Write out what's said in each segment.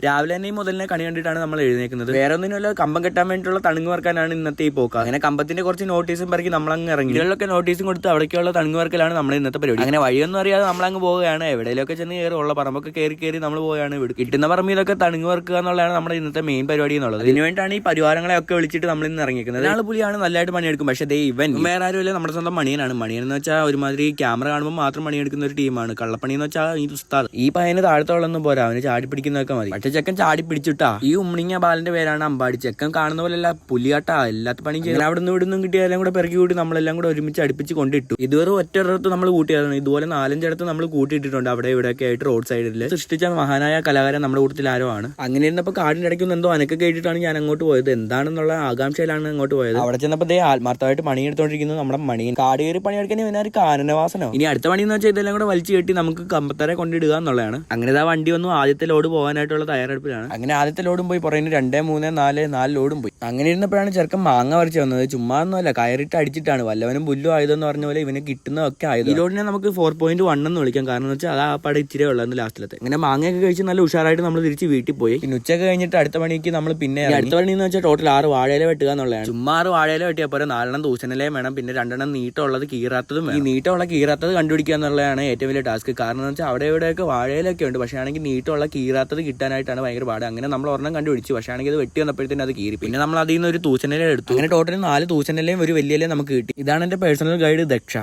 രാവിലെ തന്നെ ഈ മുതലിനെ കണി കണ്ടിട്ടാണ് നമ്മൾ എഴുന്നേക്കുന്നത്. വേറെ ഒന്നിനുമല്ല, കമ്പം കെട്ടാൻ വേണ്ടിയിട്ടുള്ള തണുങ്ങ് വർക്കാനാണ് ഇന്നത്തെ ഈ പോക്ക്. അങ്ങനെ കമ്പത്തിന്റെ കുറച്ച് നോട്ടീസും പറക്കി നമ്മളങ്ങ് ഇറങ്ങി. ഇതിലൊക്കെ നോട്ടീസും കൊടുത്ത് അവിടേക്കുള്ള തണുങ്ങ് വർക്കലാണ് നമ്മുടെ ഇന്നത്തെ പരിപാടി. അങ്ങനെ വഴിയൊന്നും അറിയാതെ നമ്മളങ്ങ് പോവുകയാണ്. എവിടെയൊക്കെ ചെന്ന് കയറി ഉള്ള പറമ്പൊക്കെ കയറി നമ്മൾ പോവുകയാണ്. കിട്ടുന്ന പറമ്പിലൊക്കെ തണുങ്ങ് വർക്കുക എന്നുള്ളതാണ് നമ്മുടെ ഇന്നത്തെ മെയിൻ പരിപാടി എന്നുള്ളത്. അതിനുവേണ്ടിയാണ് ഈ പരിവാരങ്ങളെ ഒക്കെ വിളിച്ചിട്ട് നമ്മൾ ഇന്ന് ഇറങ്ങിയിരിക്കുന്നത്. ഒരാൾ പുലിയാണ്, നല്ലതായിട്ട് പണിയെടുക്കും. പക്ഷേ ഇവൻ വേറെ ആരുമില്ല, നമ്മുടെ സ്വന്തം മണിയനാണ്. മണിയൻ എന്ന് വെച്ചാൽ ഒരുമാതിരി ക്യാമറ കാണുമ്പോൾ മാത്രം പണിയെടുക്കുന്ന ഒരു ടീമാണ്. കള്ളപ്പണി എന്ന് വെച്ചാൽ ഈ ഉസ്താദ്. ഈ പയ്യന് താഴത്തോളൊന്നും പോരാ, അവന് ചാടി പിടിക്കുന്നതൊക്കെ മതി. പക്ഷേ ചെക്കൻ ചാടി പിടിച്ചിട്ടാ. ഈ ഉമ്മണിങ്ങ ബാലന്റെ പേരാണ് അമ്പാടി. ചെക്കൻ കാണുന്ന പോലെയല്ല, പുലിയാട്ടാ. എല്ലാത്ത പണിയും ചെയ്ത് അവിടെ നിന്ന് ഇവിടുന്നും കിട്ടിയാലും കൂടെ പെറുക്കി കൂട്ടി നമ്മളെല്ലാം കൂടെ ഒരുമിച്ച് അടുപ്പിച്ച് കൊണ്ടിട്ടു. ഇതുവരെ ഒറ്റയിടത്ത് നമ്മൾ കൂട്ടിയതാണ്. ഇതുപോലെ 4-5 ഇടത്ത് നമ്മൾ കൂട്ടിയിട്ടുണ്ട്. അവിടെ ഇവിടെയൊക്കെ ആയിട്ട് റോഡ് സൈഡിൽ സൃഷ്ടിച്ച മഹാനായ കലാകാരൻ നമ്മുടെ കൂട്ടത്തിൽ ആരോ ആണ്. അങ്ങനെ ഇരുന്നപ്പോൾ കാടിന്റെ ഇടയ്ക്ക് എന്തോ അനക്കൊക്കെ കേട്ടിട്ടാണ് ഞാൻ അങ്ങോട്ട് പോയത്. എന്താണെന്നുള്ള ആകാംക്ഷയിലാണ് അങ്ങോട്ട് പോയത്. അവിടെ ചെന്നപ്പോൾ ആത്മാർത്ഥമായിട്ട് പണിയെടുത്തോണ്ടിരിക്കുന്നത് നമ്മുടെ മണിയൻ. കാട് കയറി പണിയെടുക്കാൻ ഇവനൊരു കാനനവാസനോ. ഇനി അടുത്ത പണി എന്ന് വെച്ചാൽ ഇതെല്ലാം കൂടെ വലിച്ചു കെട്ടി നമുക്ക് കമ്പത്തറ കൊണ്ടിടുക എന്നുള്ളതാണ്. അങ്ങനെ ആ വണ്ടി വന്നു. ആദ്യത്തെ ലോഡ് പോകാനായിട്ടുള്ള തയ്യാറെടുപ്പിലാണ്. അങ്ങനെ ആദ്യത്തെ ലോഡും പോയി, പുറകിന് 2, 3, 4 ലോഡും പോയി. അങ്ങനെ ഇരുന്നപ്പോഴാണ് ചെറുക്കൻ മാങ്ങ പറിച്ച് വന്നത്. ചുമ്മാ ഒന്നുമല്ല, കയറിട്ട് അടിച്ചിട്ടാണ്. വല്ലവനും പുല്ലും ആയതെന്ന് പറഞ്ഞ പോലെ ഇവന് കിട്ടുന്നതൊക്കെ ആയത്. ഈ ലോഡിനെ നമുക്ക് 4.1 എന്ന് വിളിക്കാം. കാരണം എന്ന് വെച്ചാൽ അത് ആ പടം ഇച്ചിരി ഉള്ളതെന്ന് ലാസ്റ്റിലത്തെ. അങ്ങനെ മാങ്ങയൊക്കെ കഴിച്ച് നല്ല ഉഷാറായിട്ട് നമ്മൾ തിരിച്ച് വീട്ടിൽ പോയി. പിന്നെ ഉച്ചയൊക്കെ കഴിഞ്ഞിട്ട് അടുത്ത പണിക്ക് നമ്മൾ പിന്നെ അടുത്ത പണി എന്ന് വെച്ചാൽ ടോട്ടൽ 6 വാഴയില വെട്ടുക എന്നുള്ളതാണ്. ചുമ്മാ 6 വാഴയില വെട്ടിയാൽ പോലെ 4 തൂശനിലയും വേണം. പിന്നെ 2 നീട്ടമുള്ളത് കീറാത്തതും. ഈ നീട്ടമുള്ള കീറാത്തത് കണ്ടുപിടിക്കുക എന്നുള്ളതാണ് ഏറ്റവും വലിയ ടാസ്ക്. കാരണം എന്ന് വെച്ചാൽ അവിടെ ഇവിടെയൊക്കെ വാഴയിലൊക്കെ ഉണ്ട്. പക്ഷേ ആണെങ്കിൽ നീട്ടമുള്ള കീറാത്തത് കിട്ടാനായിട്ടാണ് ഭയങ്കര പാട്. അങ്ങനെ നമ്മൾ ഒരെണ്ണം കണ്ടുപിടിച്ചു. പക്ഷേ ആണെങ്കിൽ അത് വെട്ടി വന്നപ്പോഴത്തേനും അത് കീറി. പിന്നെ നമ്മൾ അതിൽ നിന്ന് ഒരു തൂശനില എടുത്തു. അങ്ങനെ ടോട്ടൽ 4 തൂശനിലയും ഒരു വലിയ ഇലയും നമുക്ക് കിട്ടി. ഇതാണ് എന്റെ പേഴ്സണൽ ഗൈഡ് ദക്ഷ.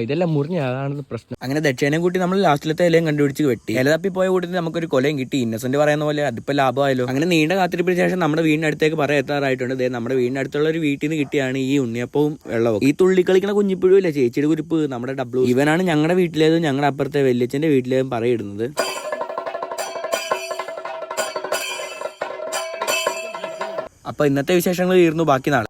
ഇതെല്ലാം മുറിഞ്ഞ, അതാണ് പ്രശ്നം. അങ്ങനെ ദക്ഷേനെ കൂട്ടി നമ്മൾ ലാസ്റ്റിലത്തെ ഇലയും കണ്ടുപിടിച്ച് വെട്ടി. ഇല തപ്പി പോയ കൂട്ടത്തിൽ നമുക്കൊരു കൊലയും കിട്ടി. ഇന്നസെന്റ് പറയുന്ന പോലെ അതിപ്പോൾ ലാഭമായല്ലോ. അങ്ങനെ നീണ്ട കാത്തിരിപ്പിന് ശേഷം നമ്മുടെ വീടിനടുത്തേക്ക് എത്താറായിട്ടുണ്ട്. നമ്മുടെ വീടിനടുത്തുള്ള ഒരു വീട്ടിൽ നിന്ന് കിട്ടിയാണ് ഈ ഉണ്ണിയപ്പവും വെള്ളവും. ഈ തുള്ളി കളിക്കുന്ന കുഞ്ഞിപ്പുഴുവില്ല, ചേച്ചിയുടെ കുരിപ്പ്, നമ്മുടെ ഡബ്ലു. ഇവനാണ് ഞങ്ങളുടെ വീട്ടിലേതും ഞങ്ങളുടെ അപ്പുറത്തെ വല്യച്ഛന്റെ വീട്ടിലേതും പറയിടുന്നത്. അപ്പൊ ഇന്നത്തെ വിശേഷങ്ങൾ തീർന്നു. ബാക്കി നാളെ.